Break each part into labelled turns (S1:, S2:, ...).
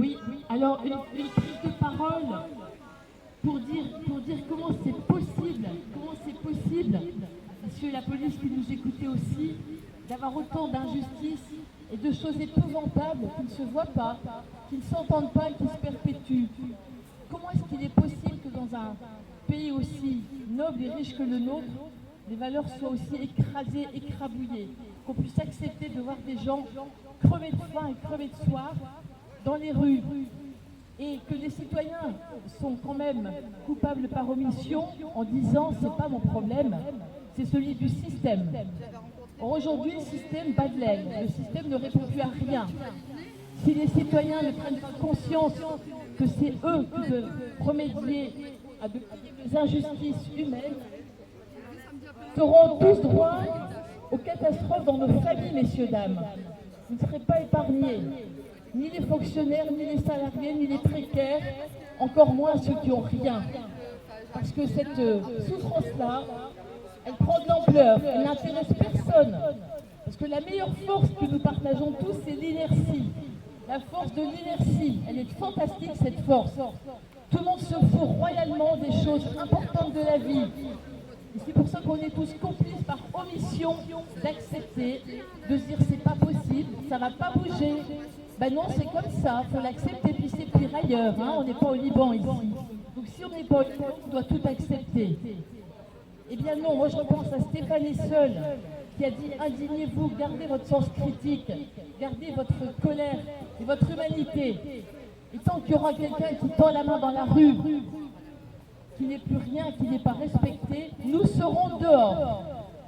S1: Oui, alors une prise de parole pour dire comment c'est possible, messieurs la police qui nous écoutez aussi, d'avoir autant d'injustices et de choses épouvantables qui ne se voient pas, qui ne s'entendent pas et qui se perpétuent. Comment est-ce qu'il est possible que dans un pays aussi noble et riche que le nôtre, les valeurs soient aussi écrasées, écrabouillées, qu'on puisse accepter de voir des gens crever de faim et crever de soif dans les rues, et que les citoyens sont quand même coupables par omission en disant « c'est pas mon problème, c'est celui du système ». Or aujourd'hui, le système bat de l'aile, le système ne répond plus à rien. Si les citoyens ne prennent pas conscience que c'est eux qui doivent remédier à des injustices humaines, seront tous droit aux catastrophes dans nos familles, messieurs, dames. Vous ne serez pas épargnés, ni les fonctionnaires, ni les salariés, ni les précaires, encore moins ceux qui n'ont rien. Parce que cette souffrance-là, elle prend de l'ampleur, elle n'intéresse personne. Parce que la meilleure force que nous partageons tous, c'est l'inertie. La force de l'inertie, elle est fantastique, cette force. Tout le monde se fout royalement des choses importantes de la vie. Et c'est pour ça qu'on est tous complices par omission d'accepter, de se dire c'est pas possible, ça va pas bouger. Ben non, c'est comme ça, il faut l'accepter, puis c'est pire ailleurs, hein, on n'est pas au Liban ici. Donc si on n'est pas au Liban, on doit tout accepter. Eh bien non, moi je repense à Stéphanie Seul, qui a dit indignez-vous, gardez votre sens critique, gardez votre colère et votre humanité. Et tant qu'il y aura quelqu'un qui tend la main dans la rue, qui n'est plus rien, qui n'est pas respecté, nous serons dehors.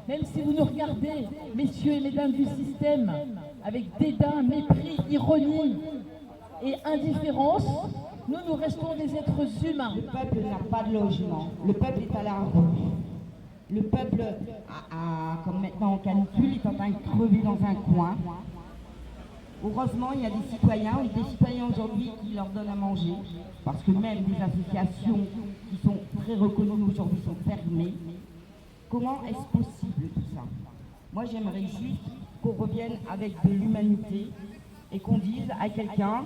S1: Même si vous nous regardez, messieurs et mesdames du système, avec dédain, mépris, ironie et indifférence, nous restons des êtres humains.
S2: Le peuple n'a pas de logement, le peuple est à la rue. Le peuple, comme maintenant en canicule, est en train de crever dans un coin. Heureusement, il y a des citoyens aujourd'hui qui leur donnent à manger, parce que même des associations qui sont très reconnues aujourd'hui sont fermées. Comment est-ce possible tout ça? Moi, j'aimerais juste qu'on revienne avec de l'humanité et qu'on dise à quelqu'un,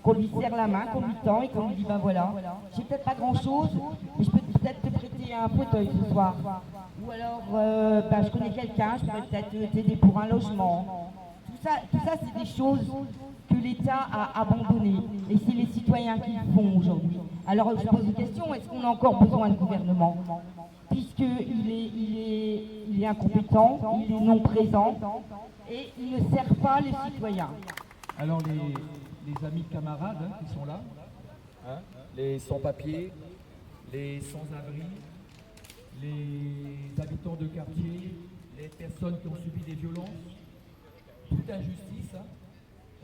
S2: qu'on lui serre la main, qu'on lui tend et qu'on lui dit ben voilà, j'ai peut-être pas grand-chose, mais je peux peut-être te prêter un fauteuil ce soir. Ou alors, je connais quelqu'un, je pourrais peut-être t'aider pour un logement. Tout ça c'est des choses que l'État a abandonnées. Et c'est les citoyens qui le font aujourd'hui. Alors je pose une question, est-ce qu'on a encore besoin de gouvernement? Puisqu'il est incompétent, il est non présent et il ne sert pas les citoyens.
S3: Alors les amis camarades qui sont là, les sans-papiers, les sans-abri, les habitants de quartier, les personnes qui ont subi des violences, toute injustice,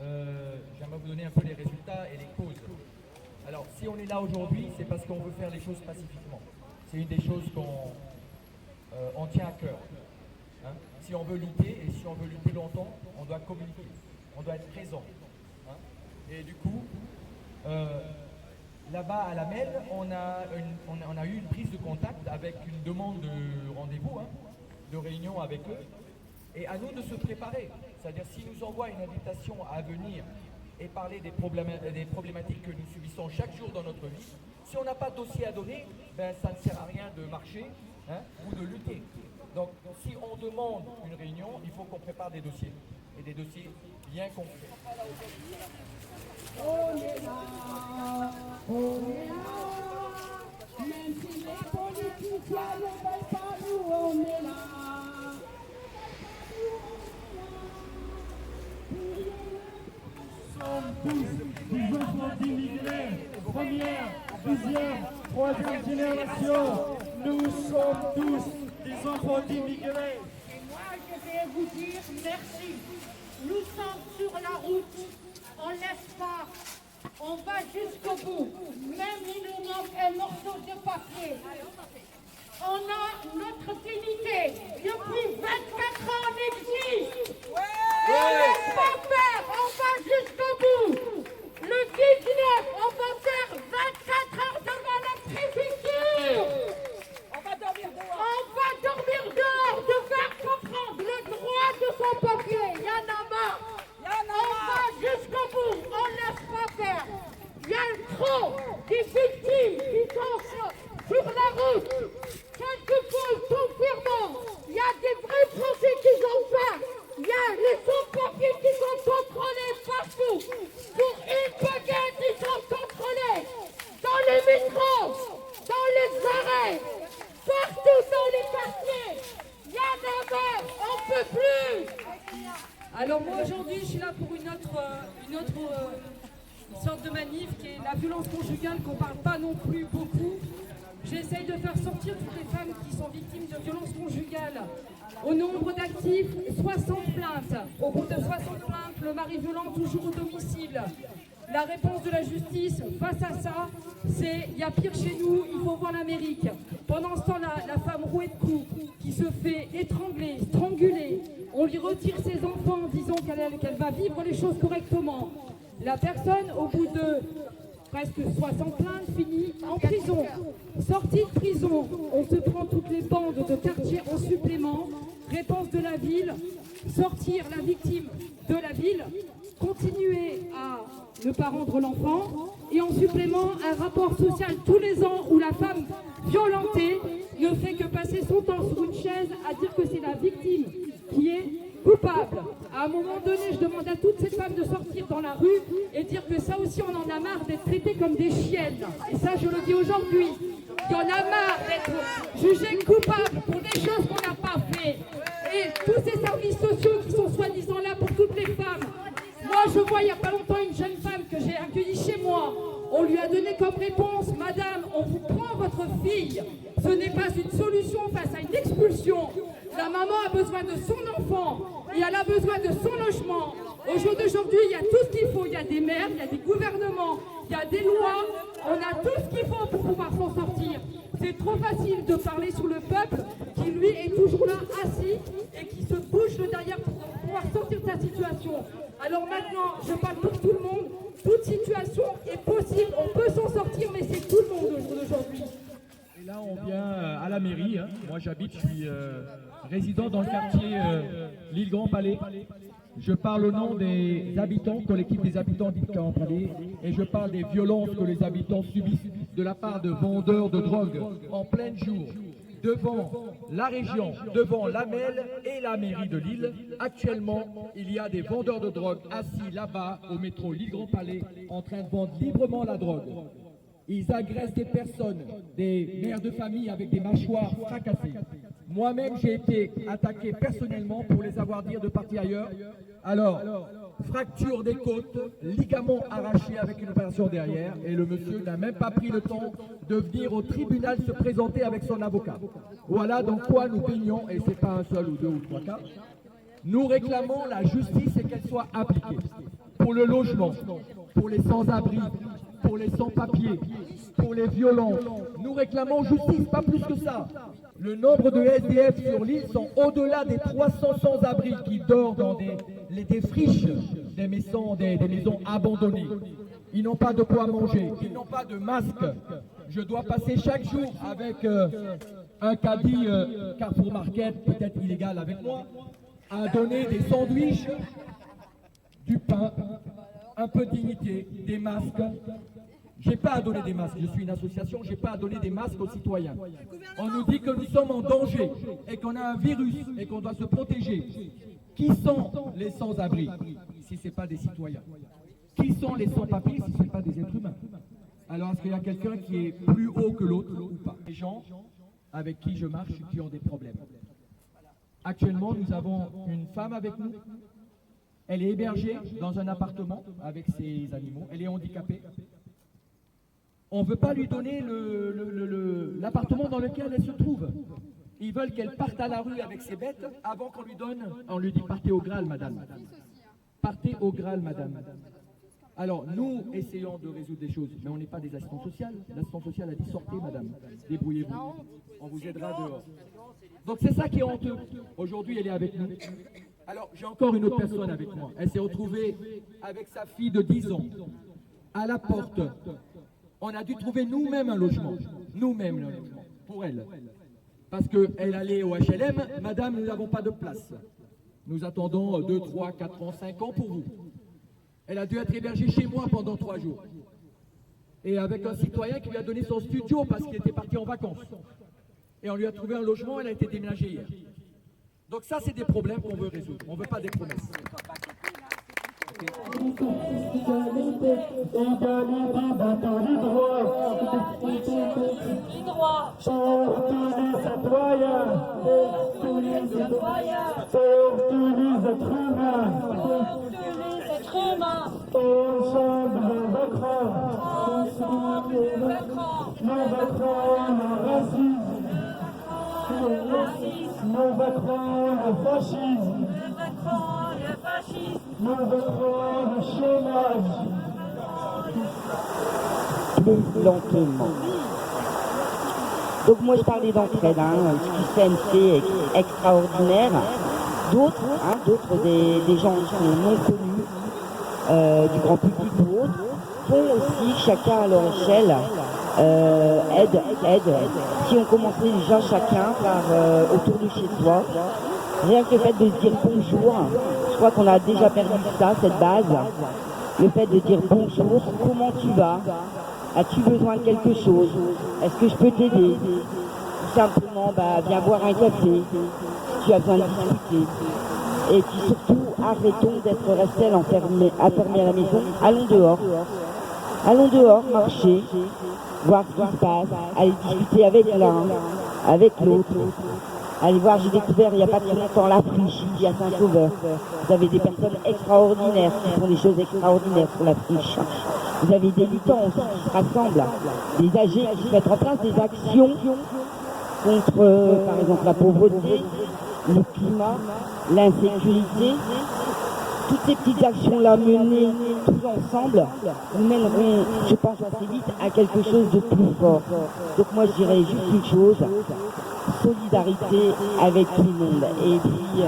S3: j'aimerais vous donner un peu les résultats et les causes. Alors, si on est là aujourd'hui, c'est parce qu'on veut faire les choses pacifiquement. C'est une des choses qu'on tient à cœur. Si on veut lutter, et si on veut lutter longtemps, on doit communiquer, on doit être présent. Et du coup, là-bas à la MEL, on a eu une prise de contact avec une demande de rendez-vous, de réunion avec eux. Et à nous de se préparer, c'est-à-dire s'ils nous envoient une invitation à venir et parler des problématiques que nous subissons chaque jour dans notre vie, si on n'a pas de dossier à donner, ben, ça ne sert à rien de marcher ou de lutter. Donc si on demande une réunion, il faut qu'on prépare des dossiers, et des dossiers bien concrets.
S4: On est là, même si les politiciens ne veulent pas nous, on est là.
S5: Nous sommes tous des enfants d'immigrés, première, deuxième, troisième génération. Nous sommes tous des enfants d'immigrés.
S6: Et moi, je vais vous dire merci. Nous sommes sur la route. On ne laisse pas. On va jusqu'au bout. Même il nous manque un morceau de papier. On a notre dignité. Depuis 24 ans, on existe. On ne laisse pas faire. On va jusqu'au bout. Le 19, on va faire 24 heures devant la préfecture. On va dormir dehors. On va dormir dehors, de faire comprendre le droit de son papier. Il y en a marre. On va jusqu'au bout. On ne laisse pas faire.
S7: peut plus. Alors moi aujourd'hui je suis là pour une autre sorte de manif qui est la violence conjugale qu'on parle pas non plus beaucoup. J'essaye de faire sortir toutes les femmes qui sont victimes de violences conjugales. Au nombre d'actifs, 60 plaintes. Au bout de 60 plaintes, le mari violent toujours au domicile. La réponse de la justice face à ça, c'est il y a pire chez nous, il faut voir l'Amérique. Pendant ce temps-là, la femme rouée de coups, qui se fait étrangler, stranguler, on lui retire ses enfants en disant qu'elle va vivre les choses correctement. La personne, au bout de presque 60 plaintes, finit en prison. Sortie de prison, on se prend toutes les bandes de quartier en supplément. Réponse de la ville, sortir la victime de la ville, continuer à ne pas rendre l'enfant, et en supplément un rapport social tous les ans où la femme violentée ne fait que passer son temps sur une chaise à dire que c'est la victime qui est coupable. À un moment donné, je demande à toutes ces femmes de sortir dans la rue et dire que ça aussi on en a marre d'être traitées comme des chiennes. Et ça je le dis aujourd'hui. Il y en a marre d'être jugées coupables pour des choses qu'on n'a pas fait. Et tous ces services sociaux qui sont soi-disant là pour toutes les femmes. Moi, je vois il n'y a pas longtemps une jeune femme que j'ai accueillie chez moi. On lui a donné comme réponse, Madame, on vous prend votre fille. Ce n'est pas une solution face à une expulsion. La maman a besoin de son enfant et elle a besoin de son logement. Au jour d'aujourd'hui, il y a tout ce qu'il faut. Il y a des maires, il y a des gouvernements, il y a des lois. On a tout ce qu'il faut pour pouvoir s'en sortir. C'est trop facile de parler sur le peuple qui, lui, est toujours là, assis et qui se bouge le derrière pour pouvoir sortir de sa situation. Alors maintenant, je parle pour tout le monde. Toute situation est possible. On peut s'en sortir, mais c'est tout le monde aujourd'hui.
S3: Et là, on vient à la mairie. Hein. Moi, j'habite, je suis résident dans le quartier l'île Grand Palais. Je parle au nom des habitants, collectif des habitants d'île Grand Palais, et je parle des violences que les habitants subissent de la part de vendeurs de drogue en plein jour, devant la région, devant l'AMEL et la mairie de Lille. Actuellement, il y a des vendeurs de drogue assis là-bas au métro Lille Grand Palais en train de vendre librement la drogue. Ils agressent des personnes, des mères de famille avec des mâchoires fracassées. Moi-même, j'ai été attaqué personnellement pour les avoir dit de partir ailleurs. Alors, fracture des côtes, ligament arraché avec une opération derrière, et le monsieur n'a même pas pris le temps de venir au tribunal se présenter avec son avocat. Voilà dans quoi nous baignons, et c'est pas un seul ou deux ou trois cas. Nous réclamons la justice et qu'elle soit appliquée pour le logement, pour les sans-abri, pour les sans-papiers, pour les violences. Nous réclamons justice, pas plus que ça. Le nombre de SDF sur l'île sont au-delà des 300 sans-abri qui dorment dans des friches, des maisons abandonnées. Ils n'ont pas de quoi manger, ils n'ont pas de masque. Je dois passer chaque jour avec un caddie Carrefour Market, peut-être illégal avec moi, à donner des sandwichs, du pain, un peu de dignité, des masques. J'ai pas à donner des masques, je suis une association, j'ai pas à donner des masques aux citoyens. On nous dit que nous sommes en danger et qu'on a un virus et qu'on doit se protéger. Qui sont les sans-abri si ce n'est pas des citoyens? Qui sont les sans-papiers si ce n'est pas des êtres humains? Alors est-ce qu'il y a quelqu'un qui est plus haut que l'autre ou pas? Les gens avec qui je marche qui ont des problèmes. Actuellement, nous avons une femme avec nous. Elle est hébergée dans un appartement avec ses animaux. Elle est handicapée. On ne veut pas lui donner l'appartement dans lequel elle se trouve. Ils veulent qu'elle parte à la rue avec ses bêtes avant qu'on lui donne. On lui dit partez au Graal, madame. Partez au Graal, madame. Alors, nous essayons de résoudre des choses, mais on n'est pas des assistants sociaux. L'assistant social a dit sortez, madame. Débrouillez-vous. On vous aidera dehors. Donc c'est ça qui est honteux. Aujourd'hui, elle est avec nous. Alors, j'ai encore une autre personne avec moi. Elle s'est retrouvée avec sa fille de 10 ans à la porte. On a dû trouver nous-mêmes un logement. Nous-mêmes, le logement, pour elle. Parce qu'elle allait au HLM, madame, nous n'avons pas de place. Nous attendons 2, 3, 4 ans, 5 ans pour vous. Elle a dû être hébergée chez moi pendant 3 jours. Et avec un citoyen qui lui a donné son studio parce qu'il était parti en vacances. Et on lui a trouvé un logement, elle a été déménagée hier. Donc ça, c'est des problèmes qu'on veut résoudre. On ne veut pas des promesses.
S5: Tous les citoyens, êtres humains. Ensemble, nous vaincrons. Nous vaincrons le racisme. Nous vaincrons le fascisme. Nous vaincrons le chômage.
S2: Plus lentement. Donc moi je parlais d'entraide, ce qui CNC est extraordinaire. D'autres, des gens qui sont non connus, du grand public ou autres, font aussi chacun à leur échelle, aide. Si on commençait déjà chacun par autour de chez soi, rien que le fait de se dire bonjour, je crois qu'on a déjà perdu ça, cette base. Le fait de dire bonjour, comment tu vas? As-tu besoin de quelque chose? Est-ce que je peux t'aider? Tout simplement, viens boire un café, si tu as besoin de discuter. Et puis surtout, arrêtons d'être restés enfermés à la maison. Allons dehors, marcher, voir ce qui se passe, aller discuter avec l'un, avec l'autre. Allez voir, j'ai découvert il n'y a pas très longtemps la friche ici à Saint-Sauveur. Vous avez des personnes extraordinaires qui font des choses extraordinaires sur la friche. Vous avez des militants aussi qui se rassemblent, des âgés qui mettent en place des actions contre, par exemple, la pauvreté, le climat, l'insécurité. Toutes ces petites actions-là menées tous ensemble nous mèneront, je pense, assez vite à quelque chose de plus fort. Donc moi, je dirais juste une chose, solidarité avec tout le monde et puis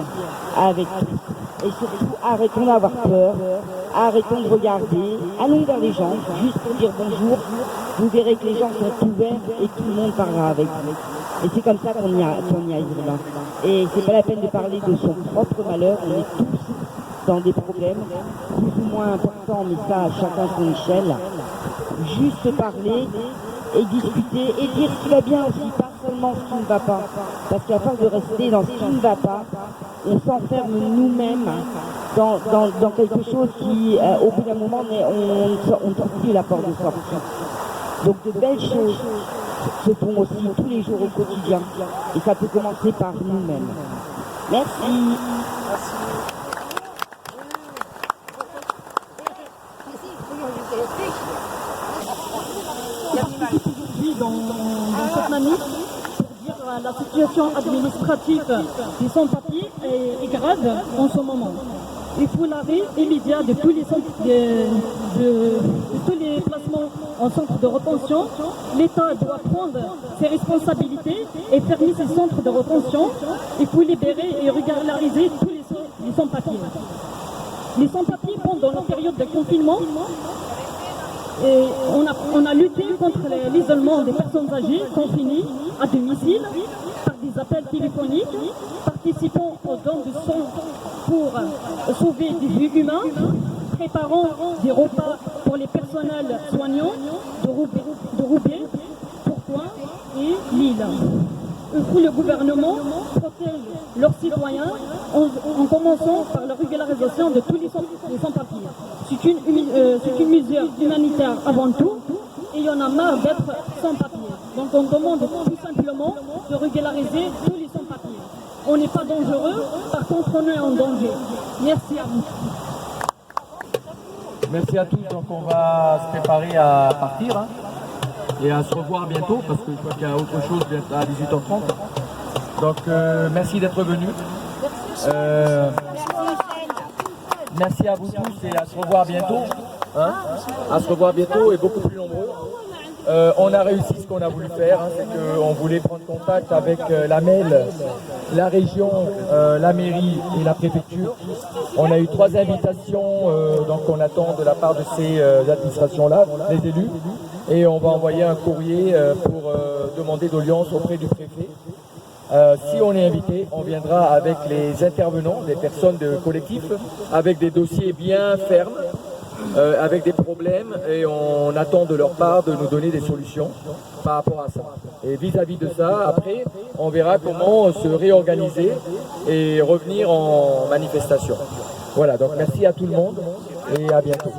S2: avec tous. Et surtout, arrêtons d'avoir peur, arrêtons de regarder, allons vers les gens, juste pour dire bonjour. Vous verrez que les gens sont ouverts et tout le monde parlera avec vous. Et c'est comme ça qu'on y arrivera. Et c'est pas la peine de parler de son propre malheur, on est tous dans des problèmes plus ou moins importants, mais ça à chacun son échelle. Juste parler et discuter et dire ce qui va bien aussi, pas seulement ce qui ne va pas. Parce qu'à force de rester dans ce qui ne va pas, on s'enferme nous-mêmes dans quelque chose qui, au bout d'un moment, on ne trouve plus la porte de sortie. Donc de belles choses se font aussi tous les jours au quotidien. Et ça peut commencer par nous-mêmes. Merci.
S8: Aujourd'hui dans cette manif pour dire la situation administrative des sans-papiers est grave en ce moment. Il faut l'arrêt immédiat de tous les centres de tous les placements en centre de retention. L'État doit prendre ses responsabilités et fermer ces centres de retention. Il faut libérer et régulariser tous les sans-papiers. Les sans-papiers pendant la période de confinement. Et on a lutté contre l'isolement des personnes âgées confinées à domicile par des appels téléphoniques, participant aux dons de sang pour sauver des vies humaines, préparant des repas pour les personnels soignants de Roubaix, Tourcoing et Lille. Il faut que le gouvernement protège leurs citoyens en commençant par la régularisation de tous les sans-papiers. C'est une mesure humanitaire avant tout et il y en a marre d'être sans-papiers. Donc on demande tout simplement de régulariser tous les sans-papiers. On n'est pas dangereux, par contre on est en danger. Merci à vous.
S3: Merci à tous, donc on va se préparer à partir et à se revoir bientôt parce que je crois qu'il y a autre chose à 18h30. Donc merci d'être venus. Merci à vous tous et à se revoir bientôt. À se revoir bientôt et beaucoup plus nombreux. On a réussi ce qu'on a voulu faire, c'est qu'on voulait prendre contact avec la MEL, la région, la mairie et la préfecture. On a eu 3 invitations, donc on attend de la part de ces administrations-là, les élus, et on va envoyer un courrier pour demander d'audience auprès du préfet. Si on est invité, on viendra avec les intervenants, des personnes de collectif, avec des dossiers bien fermes, avec des problèmes, et on attend de leur part de nous donner des solutions par rapport à ça. Et vis-à-vis de ça, après, on verra comment se réorganiser et revenir en manifestation. Voilà, donc merci à tout le monde et à bientôt.